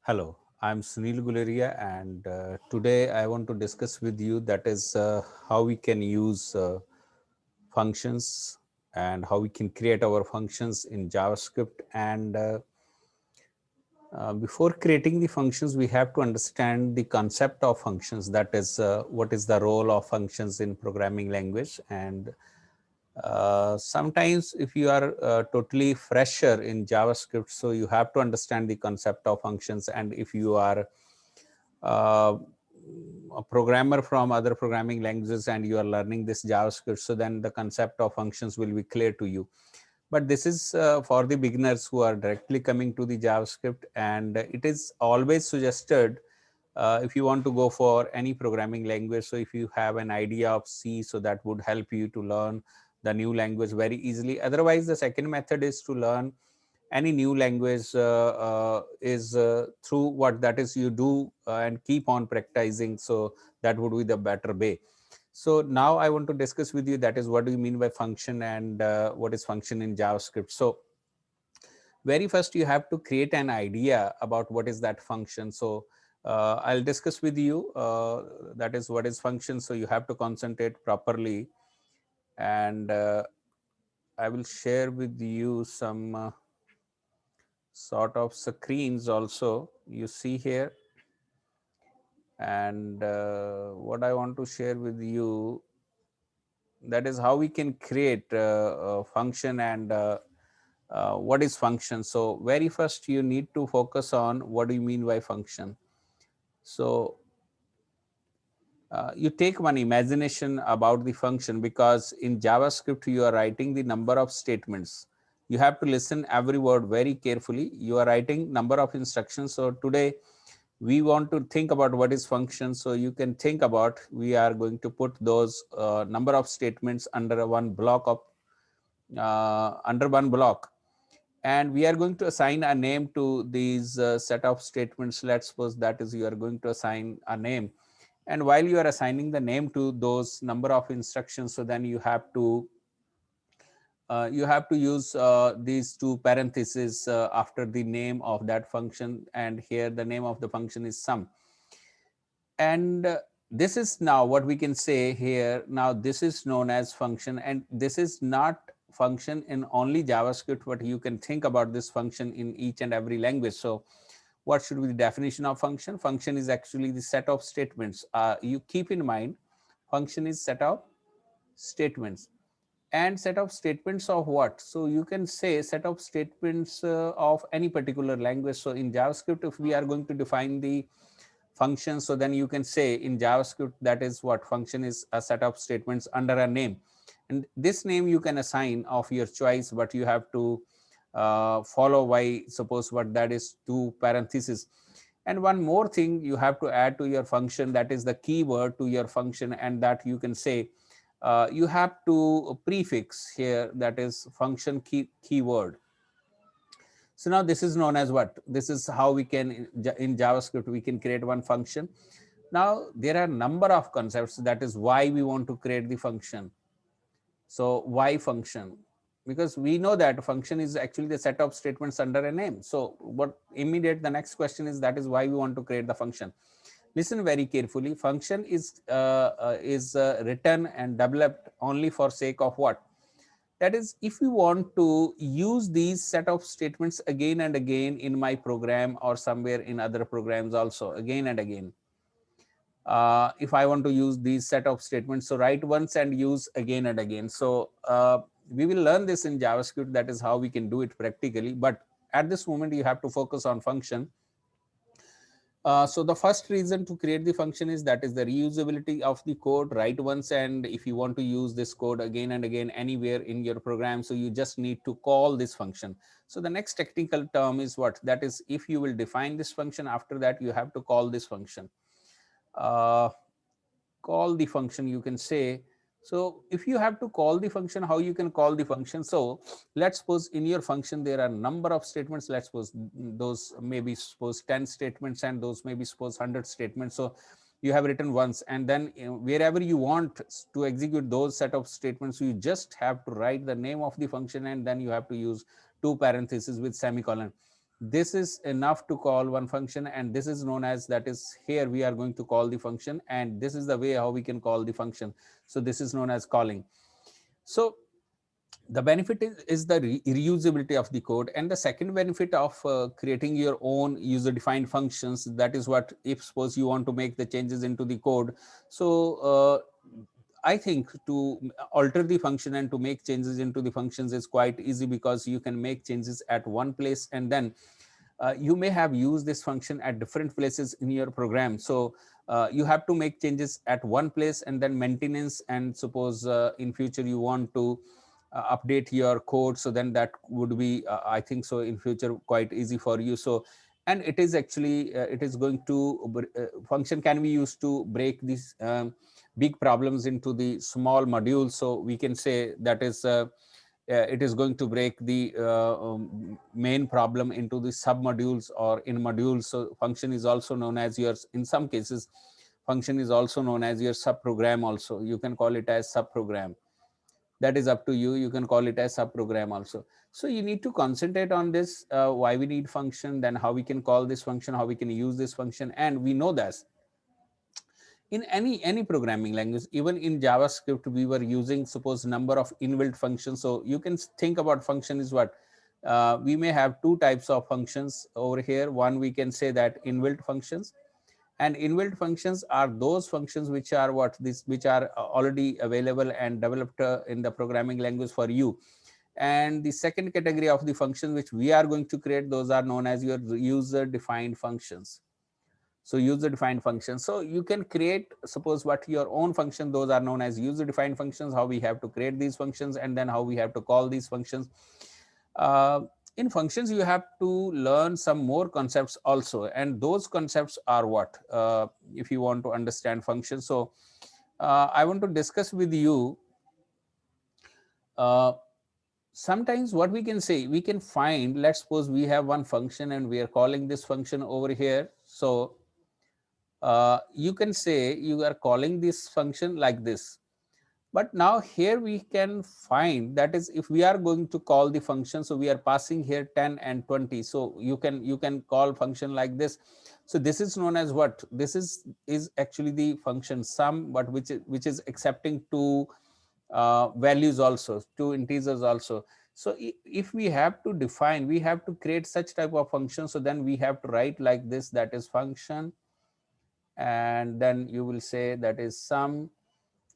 Hello, I'm Sunil Guleria, and today I want to discuss with you that is how we can use functions and how we can create our functions in JavaScript. And before creating the functions, we have to understand the concept of functions. That is, what is the role of functions in programming language. And sometimes if you are totally fresher in JavaScript, so you have to understand the concept of functions. And if you are uh, a programmer from other programming languages and you are learning this JavaScript, so then the concept of functions will be clear to you. But this is for the beginners who are directly coming to the JavaScript, and it is always suggested if you want to go for any programming language. So if you have an idea of C, so that would help you to learn the new language very easily. Otherwise, the second method is to learn any new language is through what that is you do and keep on practicing. So that would be the better way. So now I want to discuss with you that is what do you mean by function and what is function in JavaScript. So very first you have to create an idea about what is that function. So I'll discuss with you that is what is function. So you have to concentrate properly, and I will share with you some sort of screens also you see here. And what I want to share with you, that is how we can create a function and what is function. So very first you need to focus on what do you mean by function. So you take one imagination about the function, because in JavaScript you are writing the number of statements. You have to listen every word very carefully. You are writing number of instructions. So today we want to think about what is function. So you can think about, we are going to put those number of statements under one block of under one block, and we are going to assign a name to these set of statements. Let's suppose that is you are going to assign a name, and while you are assigning the name to those number of instructions, so then you have to use these two parentheses after the name of that function, and here the name of the function is sum. And this is now what we can say here. Now this is known as function, and this is not function in only JavaScript, but you can think about this function in each and every language. So what should be the definition of function? Function is actually the set of statements. You keep in mind, function is set of statements. And set of statements of what? So you can say set of statements of any particular language. So in JavaScript, if we are going to define the function, so then you can say in JavaScript that is what function is, a set of statements under a name. And this name you can assign of your choice, but you have to follow by suppose what that is two parentheses. And one more thing you have to add to your function, that is the keyword to your function, and that you can say you have to prefix here, that is function keyword. So now this is known as what? This is how we can, in JavaScript, we can create one function. Now there are number of concepts, that is why we want to create the function. So why function? Because we know that function is actually the set of statements under a name. So what immediate the next question is, that is why we want to create the function. Listen very carefully. Function is written and developed only for sake of what? That is, if you want to use these set of statements again and again in my program or somewhere in other programs also again and again. If I want to use these set of statements, so write once and use again and again. So we will learn this in JavaScript. That is how we can do it practically. But at this moment, you have to focus on function. So the first reason to create the function is that is the reusability of the code. Write once, and if you want to use this code again and again anywhere in your program, so you just need to call this function. So the next technical term is what? That is, if you will define this function, after that you have to call this function. Uh, Call the function, you can say. So if you have to call the function, how you can call the function? So let's suppose in your function there are number of statements. Let's suppose those maybe suppose 10 statements, and those maybe suppose 100 statements. So you have written once, and then wherever you want to execute those set of statements, you just have to write the name of the function, and then you have to use two parentheses with semicolon. this is enough to call one function, and this is known as, that is here we are going to call the function, and this is the way how we can call the function. So this is known as calling. So the benefit is the reusability of the code, and the second benefit of creating your own user defined functions, that is what, if suppose you want to make the changes into the code. So I think to alter the function and to make changes into the functions is quite easy, because you can make changes at one place, and then you may have used this function at different places in your program. So you have to make changes at one place, and then maintenance, and suppose in future you want to update your code, so then that would be I think so in future quite easy for you. So, and it is actually it is going to function can be used to break these big problems into the small modules. So we can say that is it is going to break the main problem into the sub modules or in modules. So function is also known as your, in some cases function is also known as your sub program. Also you can call it as sub program, that is up to you. You can call it as sub program also. So you need to concentrate on this, why we need function, then how we can call this function, how we can use this function. And we know that in any programming language, even in JavaScript, we were using suppose number of inbuilt functions. So you can think about function is what, we may have two types of functions over here. One, we can say that inbuilt functions, and inbuilt functions are those functions which are what, this which are already available and developed in the programming language for you. And the second category of the functions which we are going to create, those are known as your user defined functions. So user defined functions, so you can create suppose what your own function, those are known as user defined functions, how we have to create these functions, and then how we have to call these functions. uh, in functions you have to learn some more concepts also, and those concepts are what, if you want to understand functions. So I want to discuss with you uh, sometimes what we can say, we can find, let's suppose we have one function and we are calling this function over here. So you can say you are calling this function like this. But now here we can find, that is if we are going to call the function, so we are passing here 10 and 20. So you can call function like this. So this is known as what, this is actually the function sum, but which is accepting two values also, two integers also. So if we have to define, we have to create such type of function. So then we have to write like this, that is function, and then you will say that is sum.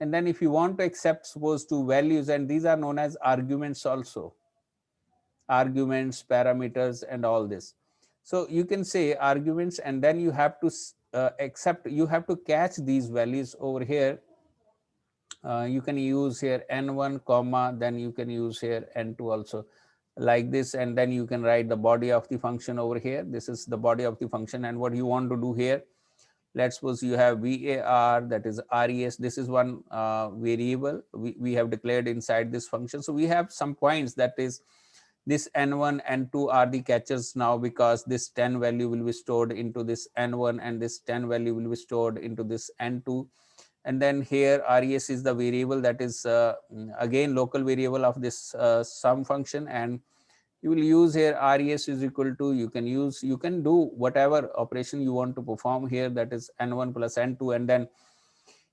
And then if you want to accept suppose two values, and these are known as arguments also, arguments, parameters, and all this. So you can say arguments, and then you have to accept, you have to catch these values over here. You can use here n1 comma, then you can use here n2 also, like this. And then you can write the body of the function over here. This is the body of the function, and what you want to do here, let's suppose you have var, that is res, this is one variable we have declared inside this function. So we have some points, that is this n1 n2 are the catches now, because this 10 value will be stored into this n1, and this 10 value will be stored into this n2. And then here res is the variable, that is again local variable of this sum function. And you will use here res is equal to, you can use, you can do whatever operation you want to perform here, that is n1 plus n2. And then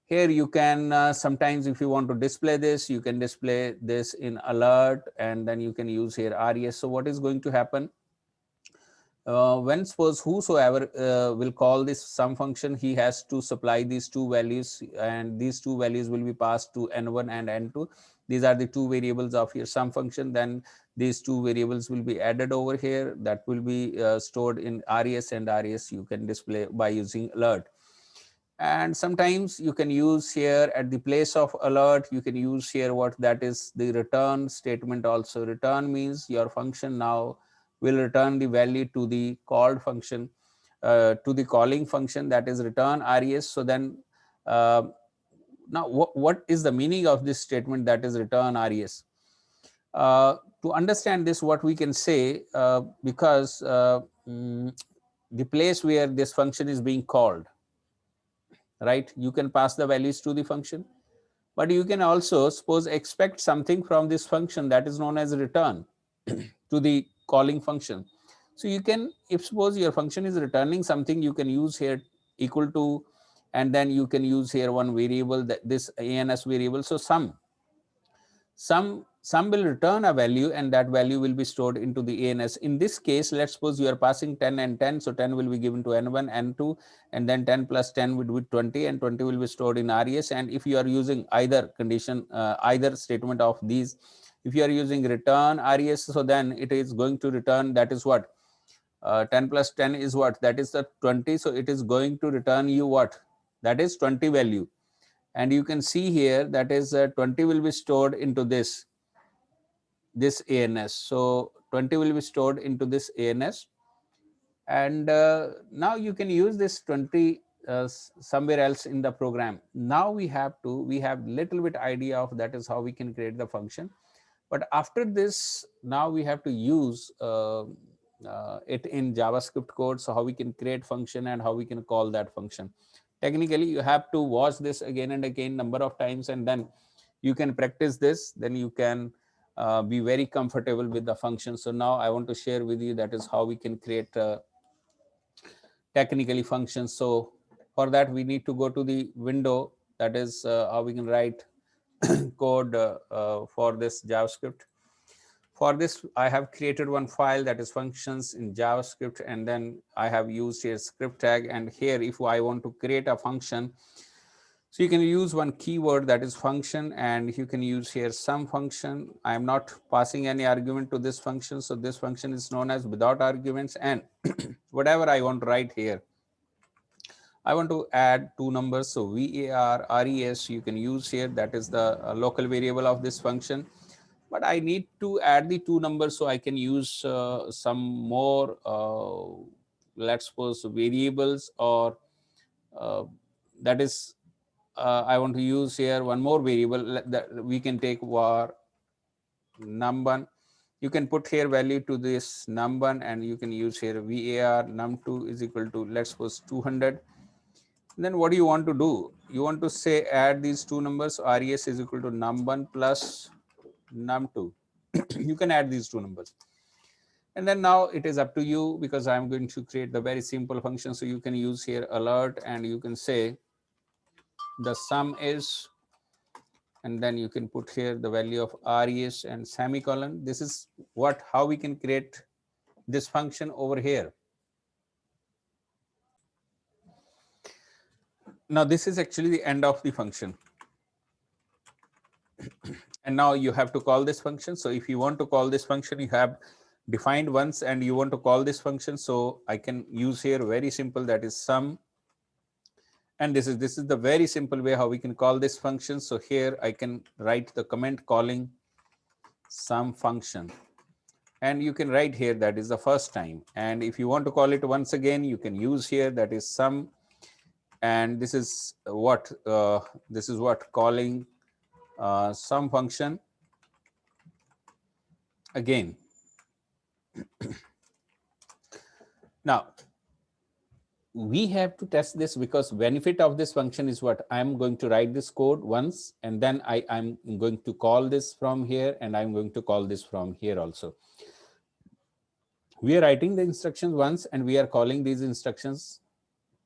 here you can sometimes if you want to display this, you can display this in alert, and then you can use here res. So what is going to happen, when suppose whosoever will call this sum function, he has to supply these two values, and these two values will be passed to n1 and n2. These are the two variables of your sum function. Then these two variables will be added over here, that will be stored in res, and res you can display by using alert. And sometimes you can use here at the place of alert, you can use here what, that is the return statement also. Return means your function now will return the value to the called function, to the calling function, that is return res. So then uh, now what is the meaning of this statement, that is return res? To understand this, what we can say, because the place where this function is being called, right, you can pass the values to the function, but you can also suppose expect something from this function, that is known as return to the calling function. So you can, if suppose your function is returning something, you can use here equal to, and then you can use here one variable, that this ans variable. So some will return a value, and that value will be stored into the ans. In this case, let's suppose you are passing 10 and 10, so 10 will be given to n1 n2, and then 10 plus 10 would be 20, and 20 will be stored in res. And if you are using either condition, either statement of these, if you are using return res, so then it is going to return, that is what, 10 plus 10 is what, that is the 20. So it is going to return you what, that is 20 value. And you can see here that is 20 will be stored into this ans. So 20 will be stored into this ans, and now you can use this 20 somewhere else in the program. Now we have little bit idea of that is how we can create the function. But after this, now we have to use it in JavaScript code. So how we can create function and how we can call that function. Technically, you have to watch this again and again number of times, and then you can practice this. Then you can be very comfortable with the function. So now I want to share with you that is how we can create technically functions. So for that, we need to go to the window. That is how we can write code for this JavaScript. For this, I have created one file, that is functions in JavaScript, and then I have used here script tag. And here, if I want to create a function, so you can use one keyword, that is function, and you can use here some function. I am not passing any argument to this function, so this function is known as without arguments. And whatever I want to write here, I want to add two numbers. So var res you can use here, that is the local variable of this function. But I need to add the two numbers, so I can use some more, let's suppose, variables, or that is, I want to use here one more variable that we can take var num1. You can put here value to this num1, and you can use here var num2 is equal to, let's suppose, 200. Then what do you want to do? You want to say add these two numbers, res is equal to num1 plus num2. You can add these two numbers. And then now it is up to you, because I'm going to create the very simple function. So you can use here alert, and you can say the sum is, and then you can put here the value of res and semicolon. This is what, how we can create this function over here. Now this is actually the end of the function. And now you have to call this function. So if you want to call this function, you have defined once, and you want to call this function. So I can use here very simple, that is sum. And this is the very simple way how we can call this function. So here I can write the comment calling sum function, and you can write here that is the first time. And if you want to call it once again, you can use here that is sum, and this is what calling sum function again. Now we have to test this, because benefit of this function is what, I'm going to write this code once, and then I'm going to call this from here, and I'm going to call this from here also. We are writing the instructions once, and we are calling these instructions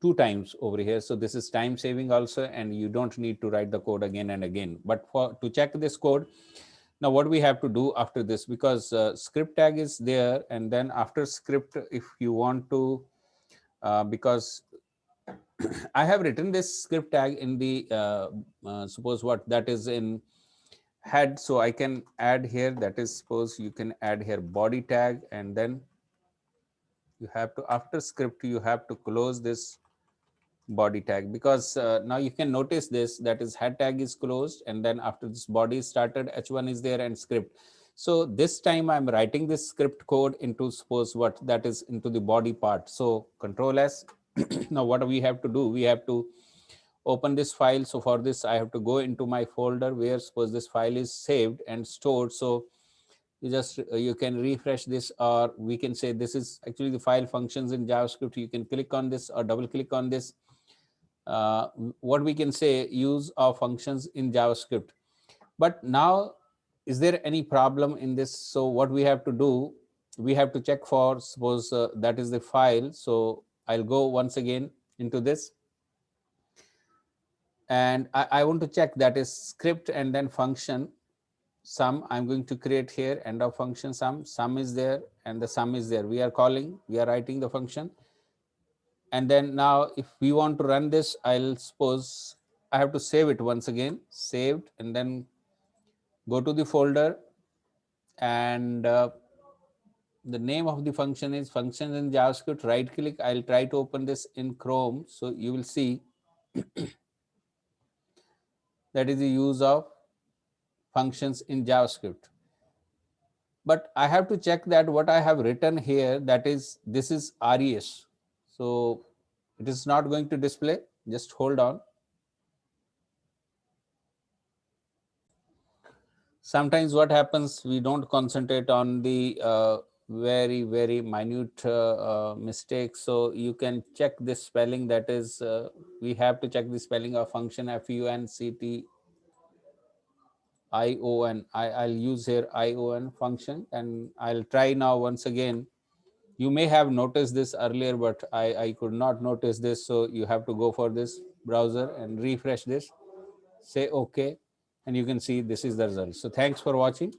two times over here. So this is time saving also, and you don't need to write the code again and again. But to check this code, now what we have to do after this, because script tag is there, and then after script, if you want to, because I have written this script tag in the suppose what, that is in head. So I can add here, that is, suppose you can add here body tag, and then you have to, after script, you have to close this body tag, because now you can notice this, that is head tag is closed, and then after this body started, h1 is there, and script. So this time I'm writing this script code into, suppose what, that is into the body part. So control S. Now what we have to do, we have to open this file. So for this, I have to go into my folder where, suppose, this file is saved and stored. So you just you can refresh this, or we can say this is actually the file functions in JavaScript. You can click on this or double click on this. What we can say, use of functions in JavaScript. But now, is there any problem in this? So what we have to do, we have to check for, suppose that is the file. So I'll go once again into this, and I want to check that is script and then function sum. I'm going to create here end of function sum is there and the sum is there. We are calling, we are writing the function. And then now if we want to run this, I'll suppose I have to save it once again, saved, and then go to the folder, and the name of the function is functions in JavaScript. Right click, I'll try to open this in Chrome. So you will see that is the use of functions in JavaScript. But I have to check that what I have written here, that is, this is res. So it is not going to display. Just hold on. Sometimes what happens, we don't concentrate on the very minute mistakes. So you can check this spelling, that is we have to check the spelling of function funct I'll use here ion function, and I'll try now once again. You may have noticed this earlier, but I could not notice this. So you have to go for this browser and refresh this, say okay, and you can see this is the result. So thanks for watching.